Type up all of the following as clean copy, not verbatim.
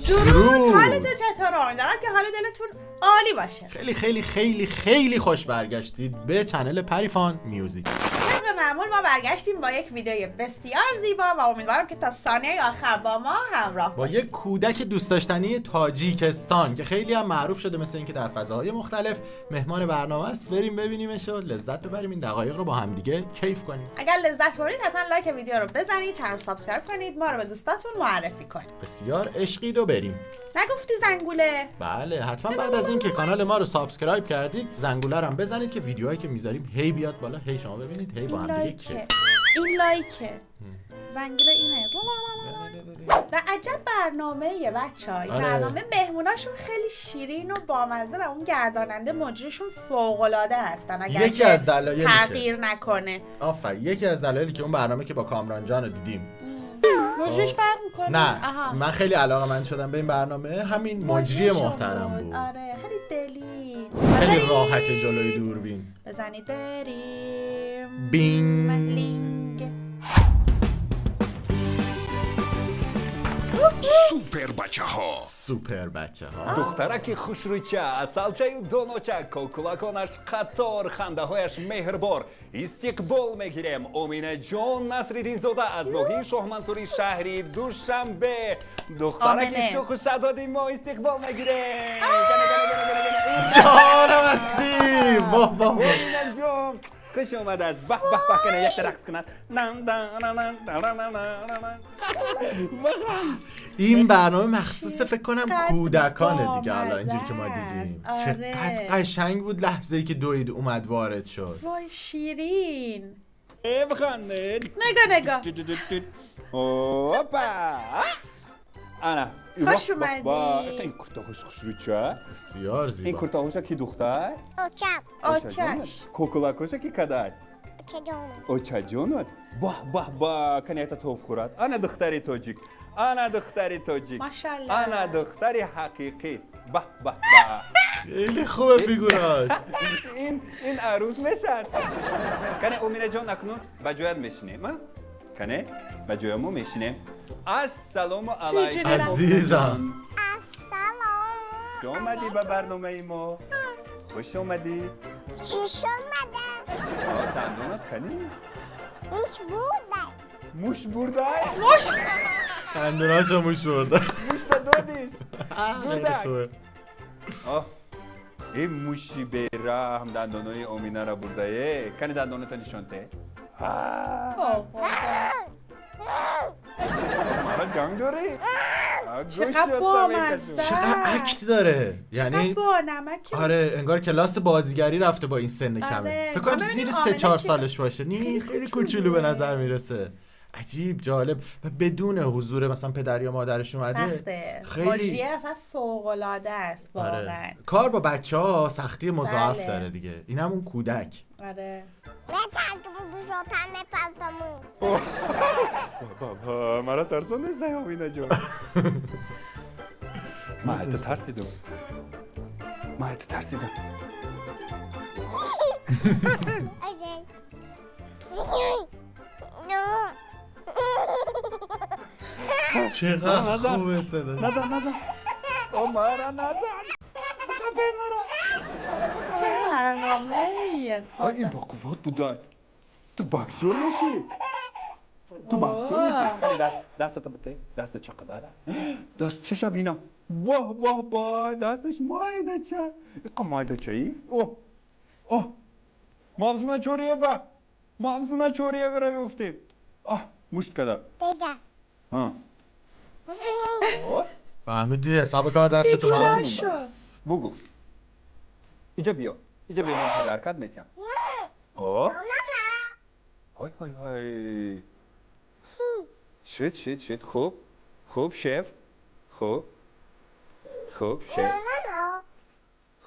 درود. حالتون چطوره؟ امیدوارم که حال دلتون عالی باشه. خیلی خیلی خیلی خیلی خوش برگشتید به چنل پریفان میوزیک. طبق معمول ما برگشتیم با یک ویدیو بسیار زیبا و امیدوارم که تا ثانیه آخر با ما همراه با یک کودک دوست داشتنی تاجیکستان که خیلی هم معروف شده مثل اینکه در فضاهای مختلف مهمان برنامه است. بریم ببینیمش و لذت ببریم، این دقایق رو با هم دیگه کیف کنیم. اگر لذت بردید حتما لایک ویدیو رو بزنید، چنل رو سابسکرایب کنید، ما رو به دوستاتون معرفی کنید. بسیار عشقید و بریم. نگفتی زنگوله؟ بله حتما بعد از این که کانال ما رو سابسکرایب کردید زنگوله رو هم بزنید که ویدیوهایی که میذاریم هی بیاد بالا، هی شما ببینید، هی با هم دیگه کیف. این لایکه زنگوله اینه. و عجب برنامه‌ایه بچه‌ها. این برنامه مهموناشون خیلی شیرین و بامزه و اون گرداننده مجریشون فوق‌العاده هستن. اگر یکی از دلایلی تغییر نکنه. آفرین، یکی از دلایلی که اون برنامه که با کامران جان رو دیدیم مجریش فرق میکنه. نه من خیلی علاقه‌مند شدم به این برنامه، همین مجری محترم بود. آره خیلی دلی، خیلی راحت جلوی دوربین. بزنید بریم بینگ. سوپر بچه ها. سوپر بچه ها. دخترک خوشروچه، салчаю до ночако, кулаконаш қатор, хандаҳояш меҳрбор. Истиқбол мегирем. Омина ҷон Насриддинзода аз ноҳияи Шоҳмансури шаҳри Душанбе. دخترک شوخ و شدادی ما استقبال مگیریم. جانم هستیم. واه واه واه. جان خوش اومد از به به به کنه یک رقص کند. این برنامه مخصوص فکر کنم کودکانه دیگه. حالا اینجوری که ما دیدیم چقدر قشنگ بود لحظه‌ای که دوید اومد وارد شد. وای شیرین. بخند. نگاه اوپا. انا خوش اومدی. این کورتاهوش خوشروچه. بسیار زیبا. این کورتاهوشا کی دختر؟ آچش. کوکولاکوشا کی کدای؟ اوچا جونت. با کنه تا توپ خورد. انا دختری توجیک. انا دختری توجیک. ماشاءالله. انا دختری حقیقی. با. خیلی خوبه فیگوراش. این عروس میشن. کنه امینه جان اکنون بجویت میشینیم. کنه بجویمو میشینیم. السلام علیکم عزیزم. خوش اومدی به برنامه ما. خوش اومدی. دندونات کنی؟ موش برده. دندوناشو موش برده. موش به دادیش. خیلی خوبه. این موشی به رحم دندانای امینه را برده. کنی دندانات نشانته. مرا جنگ داری؟ چقدر بامزه، چقدر اکت داره. یعنی با نمک. آره انگار کلاس بازیگری رفته با این سن کمه. فکر کنم زیر 3-4 سالش باشه. خیلی کوچولو به نظر میرسه. عجیب جالب و بدون حضور مثلا پدر یا مادرش اومده. سخته. خیلی مجریه اصلا فوق العاده است واقعا. کار با بچه‌ها سختی مضاعف داره دیگه. اینم اون کودک. آره. بابا مرا ترسونده زیامینا جون. من ترسیدم. چقدر خوبه صدا. نزن. مرا نزن. چه برنامه‌ایه. این با قوت بودن. تو باکسور میشی. دست بده. دست چقدر؟ دست چه شبینا؟ واه دستش مایده چه؟ اقا مایده چه ای؟ اوه مغزونه چوریه بره بیفتیم. مشت کده فهمیدی حساب کار دست تو من بگو اینجا بیا من حرکت میتیم. های شد خوب شف خوب شف.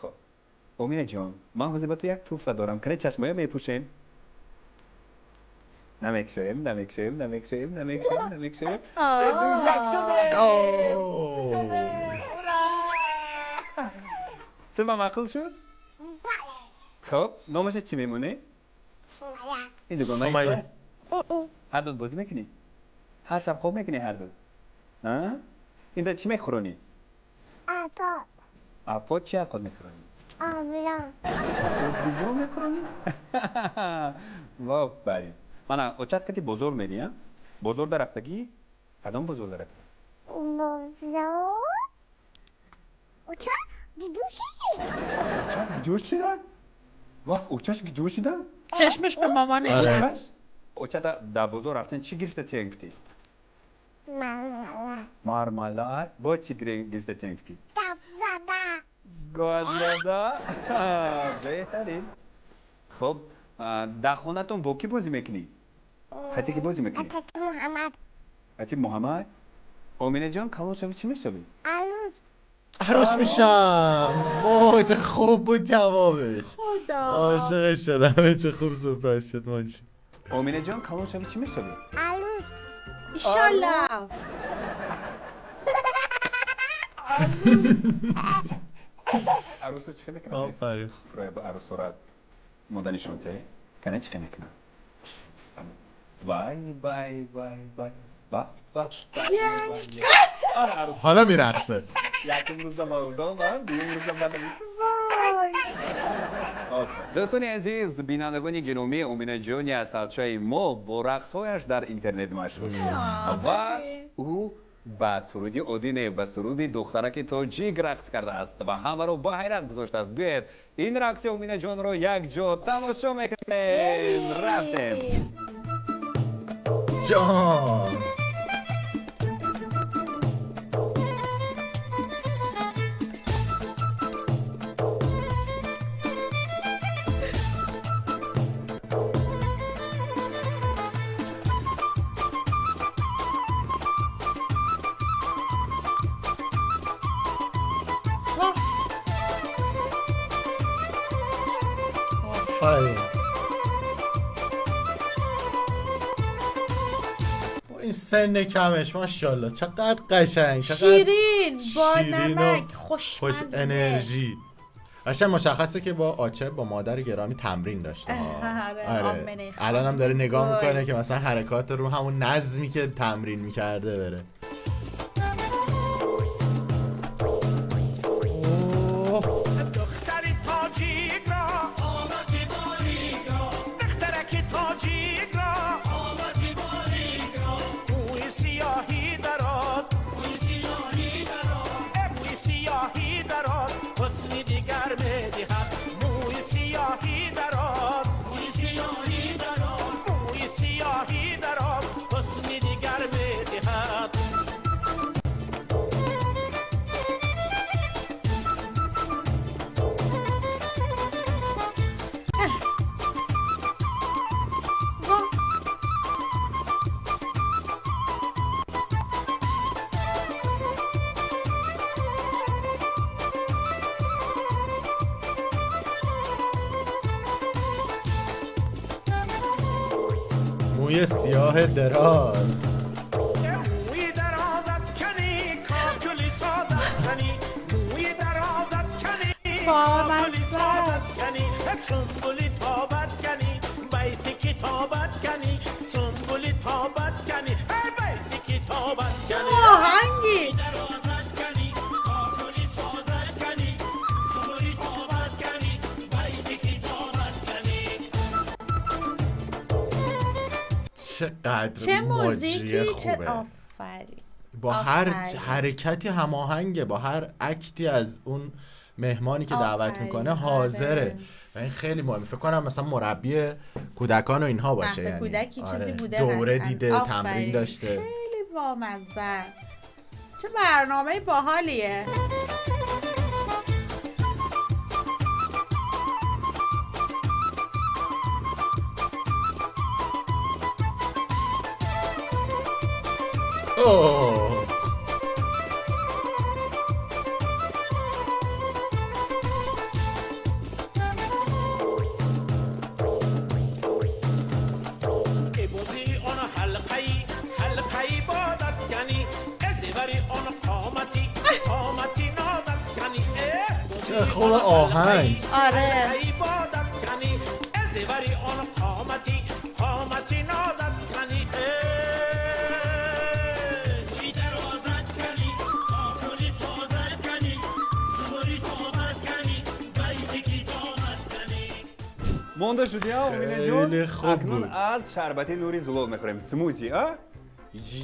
خب امینه جان من حوزه با تو یک توفه دارم کنه چشمایه میپوشیم. نمیکشیم تو معقول شد؟ خب نامش چی میمونه؟ این دو گونه هر دو بازی میکنی؟ هر شب خوب میکنی هر دو؟ اینجا چی میخورونی؟ آبا آفات چی آفات میخورونی؟ آبرام بزرگ میخورونی؟ واو بریم من اوچت کتی بزرگ میری ها؟ بزرگ در رفتگی؟ کدام بزرگ در رفتگی؟ بزرگ اوچه دیدوشی اوچت جوش شدن؟ واو اوچت جوش شدن؟ چشمش به مامانه. آره. اوچت در بزرگ رفتن چی گرفته چی گرفتی؟ ماما مارمالاد با چی گرفته چی گرفتی؟ دبزده گازدادا بهترین خب در خونتون با کی بازی میکنی؟ حتی کی بازی میکنی؟ اتک محمد حتی محمد؟ امینه جان کامو شبی چی میشوی؟ عروس عروس میشم. وای چه خوب بود جوابش. خدا. عاشقش شدم. چه خوب سورپرایز شد ماجی. امینه جان کامو شبی چی میشوی؟ عروس ایشالله. عروس چی میکنه؟ آفرین. برای با عروس صورت مدنی شونته کنه چی میکنه؟ بای بای بای بای با با آره عروس حالا میرقصه. یکم روزا مردم من دیگه روزا من دوستان عزیز بینندگان گرامی امینه جانی از سالچای ما با رقص‌هایش در اینترنت مشهور شد و او با سرودی اودینه و سرودی دخترک تاجیک رقص کرده است و همه رو با حیرت گذاشته است. بیاید این رقص امینه جان رو یک جا تماشا میکنیم. رفتیم جان. آفرین. با این سن کمش ماشاءالله چقدر قشنگ، چقدر شیرین با شیرین و نمک خوش خوشمزه. انرژی. قشنگ مشخصه که با آچه با مادر گرامی تمرین داشته ها. آره، آمنه خانم. الان هم داره نگاه وای. میکنه که مثلا حرکات رو همون نظمی که تمرین میکرده بره. دختری تاجیک را آمدی باریک را دخترکی تاجیک را آمدی باریک را موی سیاهی درات موی سیاهی درات موی سیاهی درات حسنی دیگر میدهد موی سیاهی درات موی سیاهی درات موی سیاهی درات حسنی دیگر میدهد موی سیاه دراز. موی درازت کنی کاکلی سازت کنی موی درازت کنی کاکلی سازت کنی سنبولی تابت کنی بیتی کتابت کنی سنبولی تابت کنی بیتی کتابت کنی آهنگی درازت کنی کاکلی سازت کنی سنبولی تابت کنی بیتی کتابت کنی چقدر چه مجری موزیکی چه خوبه. آفرین. با هر آفرین. حرکتی هماهنگه، با هر اکتی از اون مهمانی که دعوت آفرین. میکنه حاضره آره. و این خیلی مهمه. فکر کنم مثلا مربی کودکان و اینها باشه، مهد یعنی کودکی چیزی بوده دوره حتما. دیده، آفرین. تمرین داشته. خیلی بامزه. چه برنامه باحالیه. اوه. بوزی آن حلقه‌ای بادت کنی ازوری آن قامتی نازت کنی چه خوب آهنگ. آره. حلقه‌ای بادت کنی ازوری آن قامتی نازت کنی موی درازت کنی مونده شدی ها امینه خیلی جون؟ خوب اکنون بود. از شربتی نوری زلال میخوریم سموزی ها؟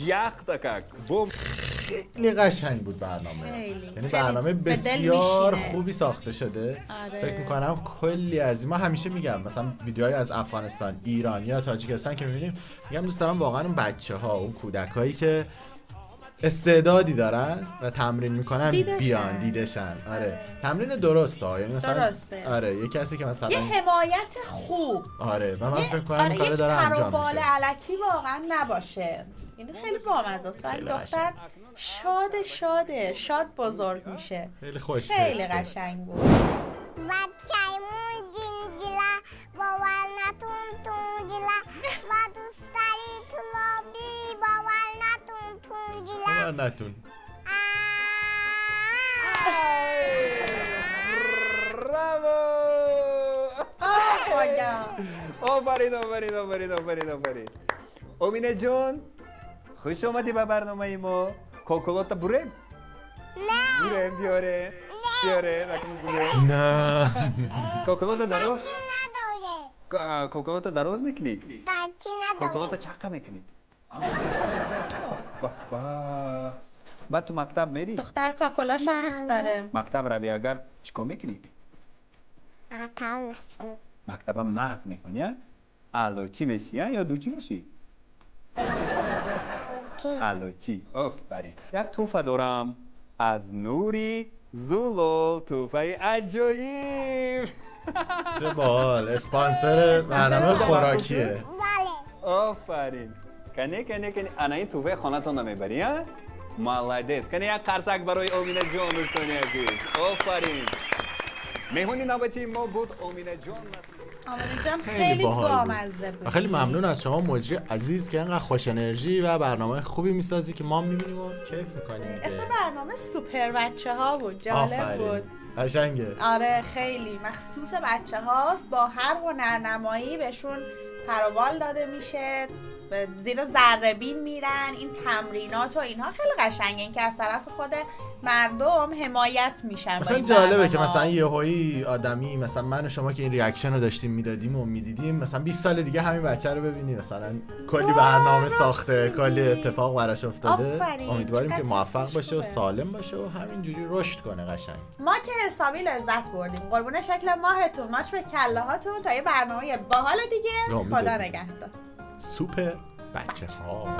یخ دکک بوم. خیلی قشنگ بود برنامه. خیلی. یعنی خیلی برنامه به دل بسیار میشینه. خوبی ساخته شده. آره. فکر میکنم کلی از این، ما همیشه میگم مثلا ویدیوهای از افغانستان، ایران یا تاجیکستان که میبینیم، میگم دوست دارم واقعا اون بچه‌ها، اون کودکایی که استعدادی دارن و تمرین میکنن بیان دیدشن. آره تمرین درسته، یعنی مثلا درسته. آره یه کسی که مثلا یه حمایت خوب. آره و من فکر کنم این کار داره یه انجام پر و بال میشه. الکی واقعا نباشه. این خیلی بامزه است. این دختر شاد بزرگ میشه. خیلی خوش خیلی حسه. قشنگ بود. بچه‌مون جنجلا باور نتون تونجلا و دوست داری تو لابی باور نتون تونجلا باور نتون. آفرین امینه جون خوش اومدی به برنامه ما. کوکولوتا بریم؟ نه بریم بیاره نه کوکولوتا درست؟ نداره کوکولوتا درست میکنی؟ بچه نداره کوکولوتا چقدر میکنی؟ بعد تو مکتب میری؟ دختر کاکولاش دوست داره. مکتب روی اگر چیکار میکنی؟ مکتبم مغز میکنی ها؟ آلوچی میشی یا دوچی میشی؟ آلوچی. آفرین. یک توفه دارم از نوری زولو، توفه عجایب. چه باحال. اسپانسر برنامه خوراکیه. بله آفرین. کنی انا این توفه خانه تون نمیبری ها؟ مالادیس. کنی یک قرصک برای امینه جون دوستانی عزیز. آفرین. مهمونی نوبتی ما بود امینه جون. امینه جان خیلی بامزه بود. خیلی ممنون از شما مجری عزیز که اینقدر خوش انرژی و برنامه خوبی میسازی که ما میبینیم و کیف میکنیم. اسم برنامه سوپر بچه ها بود. جالب بود. قشنگه. آره خیلی مخصوص بچه هاست. با هر هنرنمایی بهشون پروبال داده میشه، زیر ذره بین میرن. این تمرینات و اینها خیلی قشنگه، این که از طرف خود مردم حمایت میشن. مثلا جالبه که مثلا یهویی آدمی مثلا من و شما که این ریاکشن رو داشتیم میدادیم و میدیدیم، مثلا 20 سال دیگه همین بچه رو ببینیم مثلا کلی برنامه ساخته، کلی اتفاق براش افتاده. امیدواریم که موفق باشه و سالم باشه و همینجوری رشد کنه قشنگ. ما که حسابی لذت بردیم. قربون شکل ماهتون، ماچ به کله هاتون. تا یه برنامه باحال دیگه. خدا نگهدار. سوپر بچه ها.